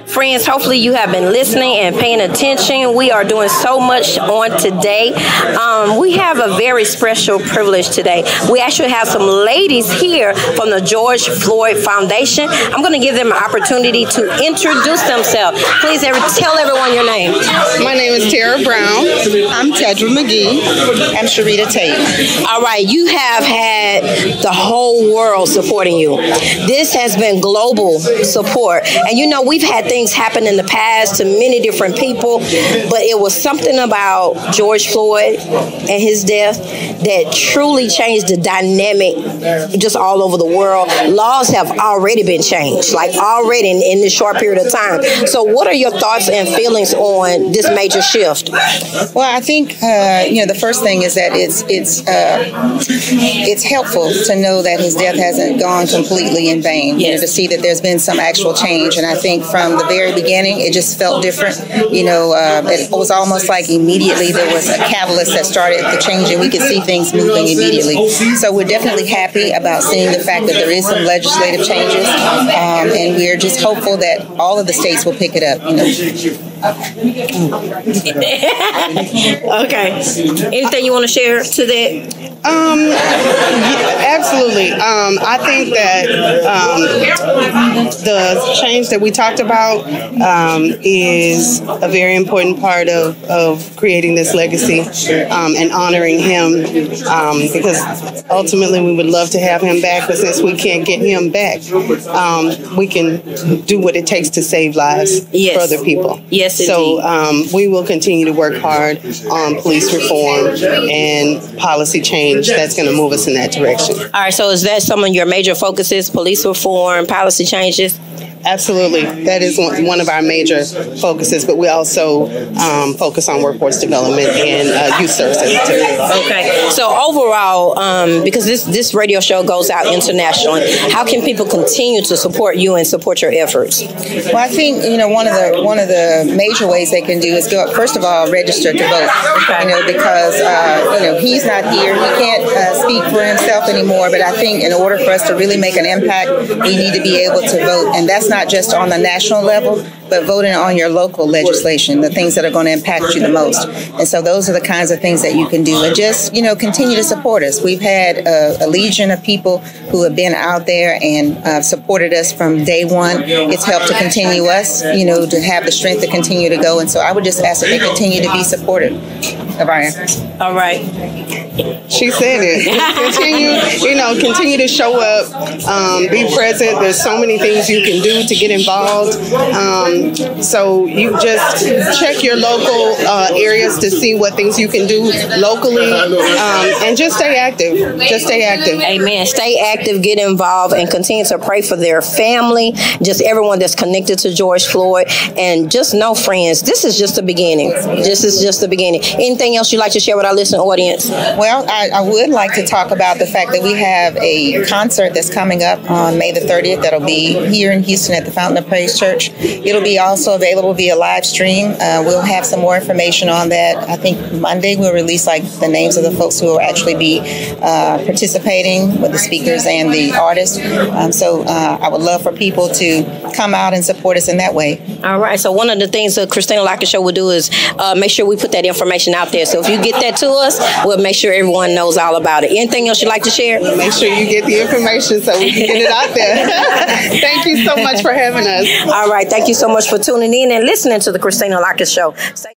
Friends, hopefully you have been listening and paying attention. We are doing so much on today. We have a very special privilege today. We actually have some ladies here from the George Floyd Foundation. I'm going to give them an opportunity to introduce themselves. Please tell everyone your name. My name is Tara Brown. I'm Tedra McGee. I'm Sharita Tate. All right, you have had the whole world supporting you. This has been global support. And you know, we've had things happen in the past to many different people, but it was something about George Floyd and his death that truly changed the dynamic just all over the world. Laws have already been changed, like already in this short period of time. So what are your thoughts and feelings on this major shift? Well, I think, the first thing is that it's helpful to know that his death hasn't gone completely in vain. Yes. To see that there's been some actual change. And I think from the very beginning, it just felt different. It was almost like immediately there was a catalyst that started the change, and we could see things moving immediately. So we're definitely happy about seeing the fact that there is some legislative changes, and we're just hopeful that all of the states will pick it up. Okay. Anything you want to share to that? Absolutely. I think that the change that we talked about is a very important part of creating this legacy and honoring him, because ultimately we would love to have him back, but since we can't get him back, we can do what it takes to save lives for other people. Yes, indeed. So we will continue to work hard on police reform and policy change that's going to move us in that direction. All right, so is that some of your major focuses, police reform, policy changes? Absolutely. That is one of our major focuses, but we also focus on workforce development and youth services too. Okay. So overall, because this radio show goes out internationally, how can people continue to support you and support your efforts? Well, I think, one of the major ways they can do is go, first of all, register to vote. Okay. Because, he's not here. He can't speak for himself anymore. But I think in order for us to really make an impact, we need to be able to vote. And that's not just on the national level, but voting on your local legislation, the things that are going to impact you the most. And so those are the kinds of things that you can do. And just, continue to support us. We've had a legion of people who have been out there and supported us from day one. It's helped to continue us, to have the strength to continue to go. And so I would just ask that they continue to be supportive of our efforts. All right. She said it. Continue to show up, be present. There's so many things you can do to get involved. So you just check your local areas to see what things you can do locally, and just stay active. Just stay active. Amen. Stay active, get involved, and continue to pray for their family, just everyone that's connected to George Floyd. And just know, friends, this is just the beginning. This is just the beginning. Anything else you'd like to share with our listening audience? Well, I would like to talk about the fact that we have a concert that's coming up on May the 30th that'll be here in Houston at the Fountain of Praise Church. It'll be also available via live stream. We'll have some more information on that. I think Monday we'll release the names of the folks who will actually be participating with the speakers and the artists. So I would love for people to come out and support us in that way. All right. So one of the things the Christina Lockett Show will do is make sure we put that information out there. So if you get that to us, we'll make sure everyone knows all about it. Anything else you'd like to share? Make sure you get the information so we can get it out there. Thank you so much for having us. All right. Thank you so much for tuning in and listening to the Christina Lockett Show.